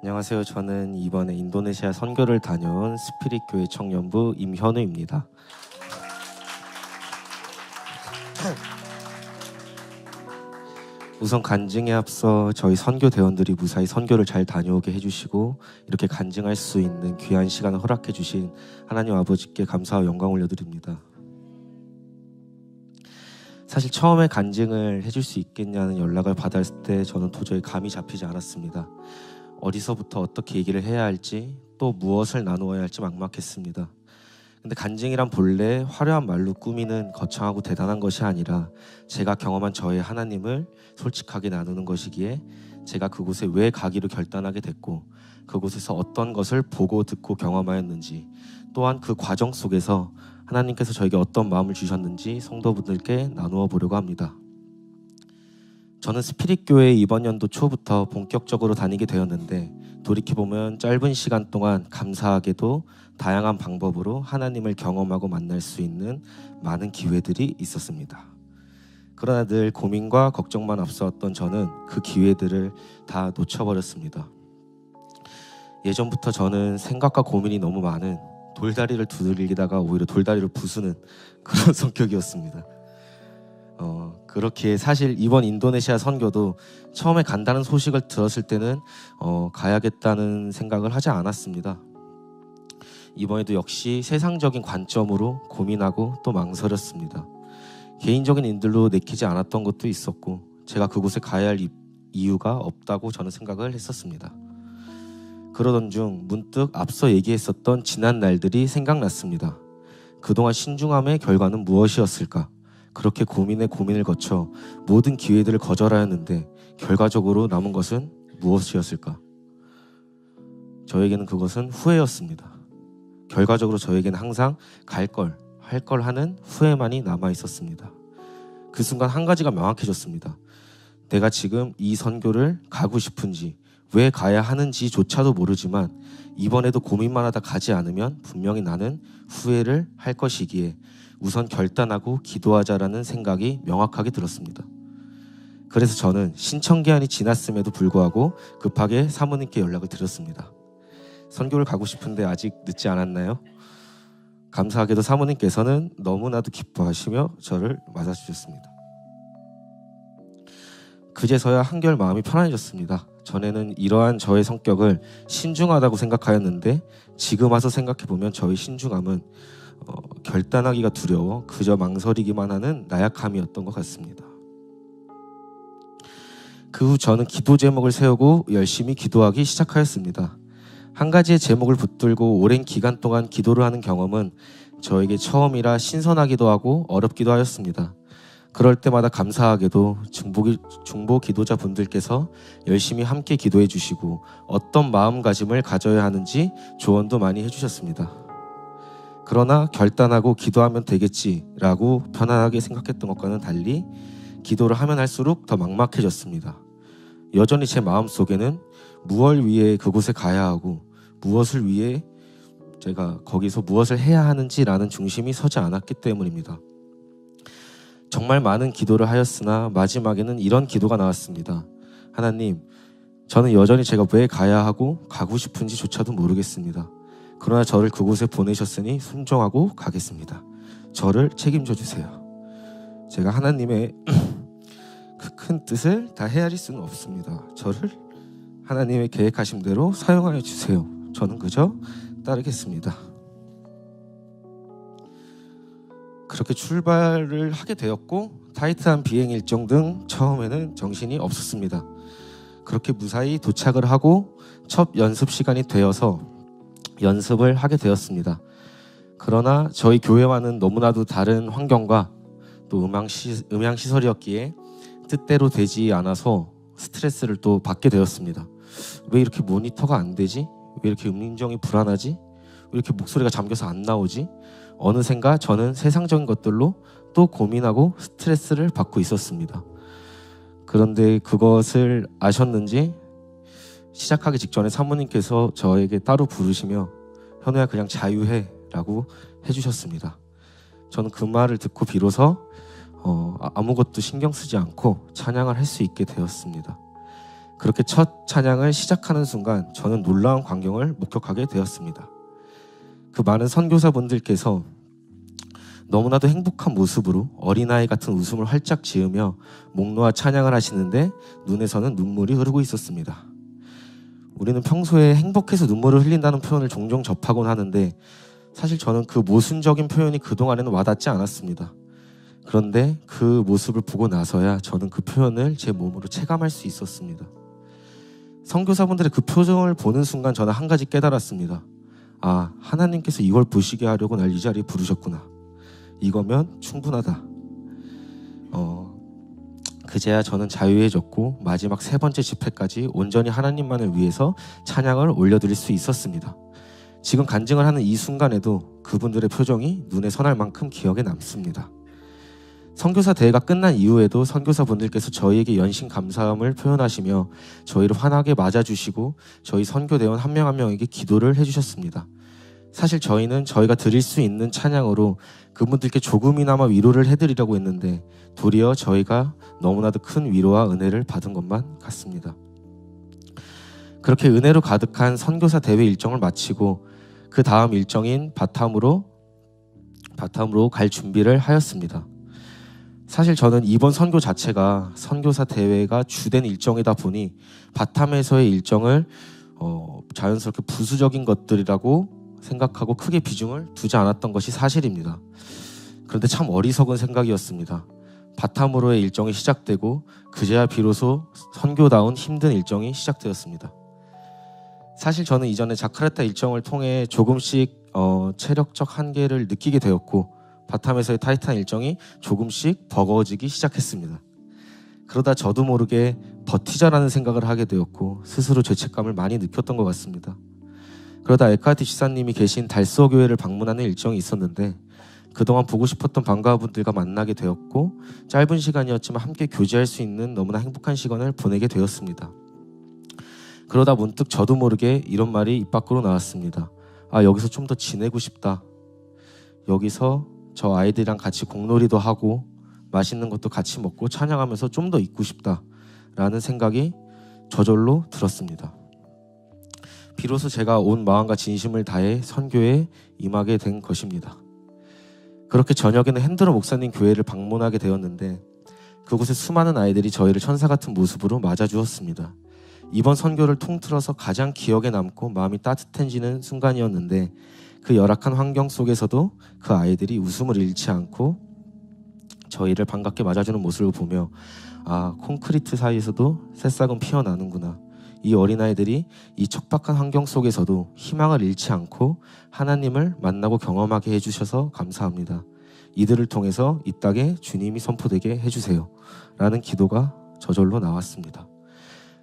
안녕하세요. 저는 이번에 인도네시아 선교를 다녀온 스피릿교회 청년부 임현우입니다. 우선 간증에 앞서 저희 선교 대원들이 무사히 선교를 잘 다녀오게 해주시고 이렇게 간증할 수 있는 귀한 시간을 허락해 주신 하나님 아버지께 감사와 영광 올려드립니다. 사실 처음에 간증을 해줄 수 있겠냐는 연락을 받았을 때 저는 도저히 감이 잡히지 않았습니다. 어디서부터 어떻게 얘기를 해야 할지, 또 무엇을 나누어야 할지 막막했습니다. 근데 간증이란 본래 화려한 말로 꾸미는 거창하고 대단한 것이 아니라 제가 경험한 저의 하나님을 솔직하게 나누는 것이기에 제가 그곳에 왜 가기로 결단하게 됐고 그곳에서 어떤 것을 보고 듣고 경험하였는지, 또한 그 과정 속에서 하나님께서 저에게 어떤 마음을 주셨는지 성도분들께 나누어 보려고 합니다. 저는 스피릿교회 이번 연도 초부터 본격적으로 다니게 되었는데, 돌이켜보면 짧은 시간 동안 감사하게도 다양한 방법으로 하나님을 경험하고 만날 수 있는 많은 기회들이 있었습니다. 그러나 늘 고민과 걱정만 앞서왔던 저는 그 기회들을 다 놓쳐버렸습니다. 예전부터 저는 생각과 고민이 너무 많은, 돌다리를 두들기다가 오히려 돌다리를 부수는 그런 성격이었습니다. 그렇게 사실 이번 인도네시아 선교도 처음에 간다는 소식을 들었을 때는 가야겠다는 생각을 하지 않았습니다. 이번에도 역시 세상적인 관점으로 고민하고 또 망설였습니다. 개인적인 인들로 내키지 않았던 것도 있었고, 제가 그곳에 가야 할 이유가 없다고 저는 생각을 했었습니다. 그러던 중 문득 앞서 얘기했었던 지난 날들이 생각났습니다. 그동안 신중함의 결과는 무엇이었을까? 그렇게 고민에 고민을 거쳐 모든 기회들을 거절하였는데 결과적으로 남은 것은 무엇이었을까? 저에게는 그것은 후회였습니다. 결과적으로 저에게는 항상 갈 걸, 할 걸 하는 후회만이 남아 있었습니다. 그 순간 한 가지가 명확해졌습니다. 내가 지금 이 선교를 가고 싶은지, 왜 가야 하는지조차도 모르지만 이번에도 고민만 하다 가지 않으면 분명히 나는 후회를 할 것이기에 우선 결단하고 기도하자라는 생각이 명확하게 들었습니다. 그래서 저는 신청 기한이 지났음에도 불구하고 급하게 사모님께 연락을 드렸습니다. 선교를 가고 싶은데 아직 늦지 않았나요? 감사하게도 사모님께서는 너무나도 기뻐하시며 저를 맞아주셨습니다. 그제서야 한결 마음이 편안해졌습니다. 전에는 이러한 저의 성격을 신중하다고 생각하였는데 지금 와서 생각해보면 저의 신중함은 결단하기가 두려워 그저 망설이기만 하는 나약함이었던 것 같습니다. 그 후 저는 기도 제목을 세우고 열심히 기도하기 시작하였습니다. 한 가지의 제목을 붙들고 오랜 기간 동안 기도를 하는 경험은 저에게 처음이라 신선하기도 하고 어렵기도 하였습니다. 그럴 때마다 감사하게도 중보 기도자 분들께서 열심히 함께 기도해 주시고 어떤 마음가짐을 가져야 하는지 조언도 많이 해주셨습니다. 그러나 결단하고 기도하면 되겠지라고 편안하게 생각했던 것과는 달리 기도를 하면 할수록 더 막막해졌습니다. 여전히 제 마음속에는 무엇을 위해 그곳에 가야 하고 무엇을 위해 제가 거기서 무엇을 해야 하는지라는 중심이 서지 않았기 때문입니다. 정말 많은 기도를 하였으나 마지막에는 이런 기도가 나왔습니다. 하나님, 저는 여전히 제가 왜 가야 하고 가고 싶은지조차도 모르겠습니다. 그러나 저를 그곳에 보내셨으니 순종하고 가겠습니다. 저를 책임져 주세요. 제가 하나님의 그 큰 뜻을 다 헤아릴 수는 없습니다. 저를 하나님의 계획하신 대로 사용하여 주세요. 저는 그저 따르겠습니다. 그렇게 출발을 하게 되었고 타이트한 비행 일정 등 처음에는 정신이 없었습니다. 그렇게 무사히 도착을 하고 첫 연습 시간이 되어서 연습을 하게 되었습니다. 그러나 저희 교회와는 너무나도 다른 환경과 또 음향 시설이었기에 뜻대로 되지 않아서 스트레스를 또 받게 되었습니다. 왜 이렇게 모니터가 안 되지? 왜 이렇게 음정이 불안하지? 왜 이렇게 목소리가 잠겨서 안 나오지? 어느샌가 저는 세상적인 것들로 또 고민하고 스트레스를 받고 있었습니다. 그런데 그것을 아셨는지 시작하기 직전에 사모님께서 저에게 따로 부르시며 현우야 그냥 자유해 라고 해주셨습니다. 저는 그 말을 듣고 비로소 아무것도 신경 쓰지 않고 찬양을 할 수 있게 되었습니다. 그렇게 첫 찬양을 시작하는 순간 저는 놀라운 광경을 목격하게 되었습니다. 그 많은 선교사분들께서 너무나도 행복한 모습으로 어린아이 같은 웃음을 활짝 지으며 목 놓아 찬양을 하시는데 눈에서는 눈물이 흐르고 있었습니다. 우리는 평소에 행복해서 눈물을 흘린다는 표현을 종종 접하곤 하는데 사실 저는 그 모순적인 표현이 그동안에는 와닿지 않았습니다. 그런데 그 모습을 보고 나서야 저는 그 표현을 제 몸으로 체감할 수 있었습니다. 선교사분들의 그 표정을 보는 순간 저는 한 가지 깨달았습니다. 아, 하나님께서 이걸 보시게 하려고 날 이 자리에 부르셨구나. 이거면 충분하다. 그제야 저는 자유해졌고 마지막 3번째 집회까지 온전히 하나님만을 위해서 찬양을 올려드릴 수 있었습니다. 지금 간증을 하는 이 순간에도 그분들의 표정이 눈에 선할 만큼 기억에 남습니다. 선교사 대회가 끝난 이후에도 선교사분들께서 저희에게 연신 감사함을 표현하시며 저희를 환하게 맞아주시고 저희 선교대원 한 명 한 명에게 기도를 해주셨습니다. 사실 저희는 저희가 드릴 수 있는 찬양으로 그분들께 조금이나마 위로를 해드리려고 했는데 도리어 저희가 너무나도 큰 위로와 은혜를 받은 것만 같습니다. 그렇게 은혜로 가득한 선교사 대회 일정을 마치고 그 다음 일정인 바탐으로 갈 준비를 하였습니다. 사실 저는 이번 선교 자체가 선교사 대회가 주된 일정이다 보니 바탐에서의 일정을 자연스럽게 부수적인 것들이라고 생각하고 크게 비중을 두지 않았던 것이 사실입니다. 그런데 참 어리석은 생각이었습니다. 바탐으로의 일정이 시작되고 그제야 비로소 선교다운 힘든 일정이 시작되었습니다. 사실 저는 이전에 자카르타 일정을 통해 조금씩 체력적 한계를 느끼게 되었고 바탐에서의 타이탄 일정이 조금씩 버거워지기 시작했습니다. 그러다 저도 모르게 버티자라는 생각을 하게 되었고 스스로 죄책감을 많이 느꼈던 것 같습니다. 그러다 에카르트 지사님이 계신 달스어 교회를 방문하는 일정이 있었는데 그동안 보고 싶었던 방과후분들과 만나게 되었고 짧은 시간이었지만 함께 교제할 수 있는 너무나 행복한 시간을 보내게 되었습니다. 그러다 문득 저도 모르게 이런 말이 입 밖으로 나왔습니다. 아, 여기서 좀 더 지내고 싶다. 여기서 저 아이들이랑 같이 공놀이도 하고 맛있는 것도 같이 먹고 찬양하면서 좀 더 있고 싶다 라는 생각이 저절로 들었습니다. 비로소 제가 온 마음과 진심을 다해 선교에 임하게 된 것입니다. 그렇게 저녁에는 핸드러 목사님 교회를 방문하게 되었는데 그곳에 수많은 아이들이 저희를 천사 같은 모습으로 맞아주었습니다. 이번 선교를 통틀어서 가장 기억에 남고 마음이 따뜻해지는 순간이었는데 그 열악한 환경 속에서도 그 아이들이 웃음을 잃지 않고 저희를 반갑게 맞아주는 모습을 보며 아, 콘크리트 사이에서도 새싹은 피어나는구나. 이 어린아이들이 이 척박한 환경 속에서도 희망을 잃지 않고 하나님을 만나고 경험하게 해주셔서 감사합니다. 이들을 통해서 이 땅에 주님이 선포되게 해주세요 라는 기도가 저절로 나왔습니다.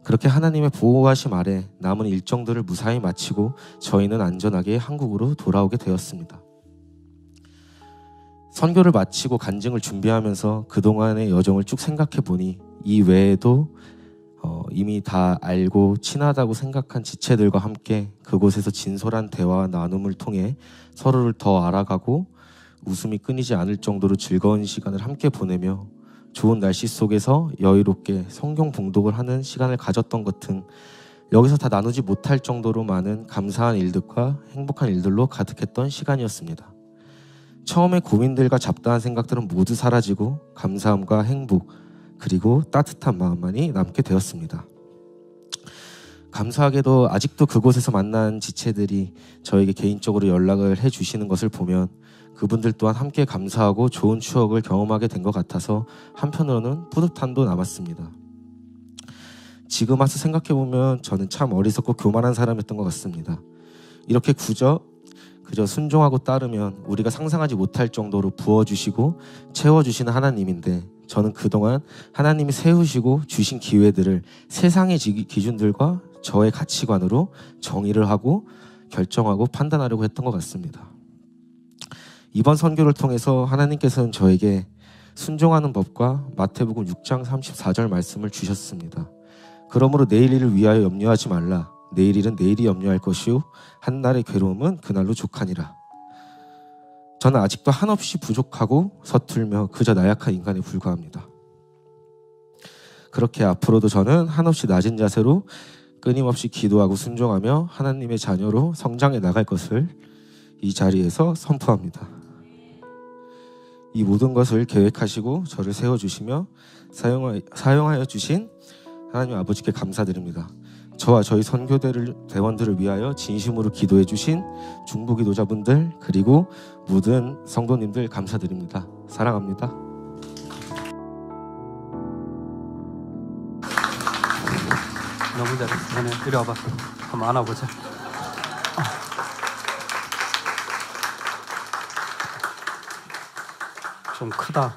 그렇게 하나님의 보호하심 아래 남은 일정들을 무사히 마치고 저희는 안전하게 한국으로 돌아오게 되었습니다. 선교를 마치고 간증을 준비하면서 그동안의 여정을 쭉 생각해 보니 이 외에도 이미 다 알고 친하다고 생각한 지체들과 함께 그곳에서 진솔한 대화와 나눔을 통해 서로를 더 알아가고 웃음이 끊이지 않을 정도로 즐거운 시간을 함께 보내며 좋은 날씨 속에서 여유롭게 성경 봉독을 하는 시간을 가졌던 것 등 여기서 다 나누지 못할 정도로 많은 감사한 일들과 행복한 일들로 가득했던 시간이었습니다. 처음에 고민들과 잡다한 생각들은 모두 사라지고 감사함과 행복 그리고 따뜻한 마음만이 남게 되었습니다. 감사하게도 아직도 그곳에서 만난 지체들이 저에게 개인적으로 연락을 해주시는 것을 보면 그분들 또한 함께 감사하고 좋은 추억을 경험하게 된 것 같아서 한편으로는 뿌듯함도 남았습니다. 지금 와서 생각해보면 저는 참 어리석고 교만한 사람이었던 것 같습니다. 이렇게 그저 순종하고 따르면 우리가 상상하지 못할 정도로 부어주시고 채워주시는 하나님인데 저는 그동안 하나님이 세우시고 주신 기회들을 세상의 기준들과 저의 가치관으로 정의를 하고 결정하고 판단하려고 했던 것 같습니다. 이번 선교를 통해서 하나님께서는 저에게 순종하는 법과 마태복음 6장 34절 말씀을 주셨습니다. 그러므로 내일 일을 위하여 염려하지 말라. 내일 일은 내일이 염려할 것이요 한날의 괴로움은 그날로 족하니라. 저는 아직도 한없이 부족하고 서툴며 그저 나약한 인간에 불과합니다. 그렇게 앞으로도 저는 한없이 낮은 자세로 끊임없이 기도하고 순종하며 하나님의 자녀로 성장해 나갈 것을 이 자리에서 선포합니다. 이 모든 것을 계획하시고 저를 세워주시며 사용하여 주신 하나님 아버지께 감사드립니다. 저와 저희 선교대원들을 위하여 진심으로 기도해 주신 중보기도자분들 그리고 모든 성도님들 감사드립니다. 사랑합니다. 너무 잘했어. 너네 이리 와봐. 한번 안아보자. 좀 크다.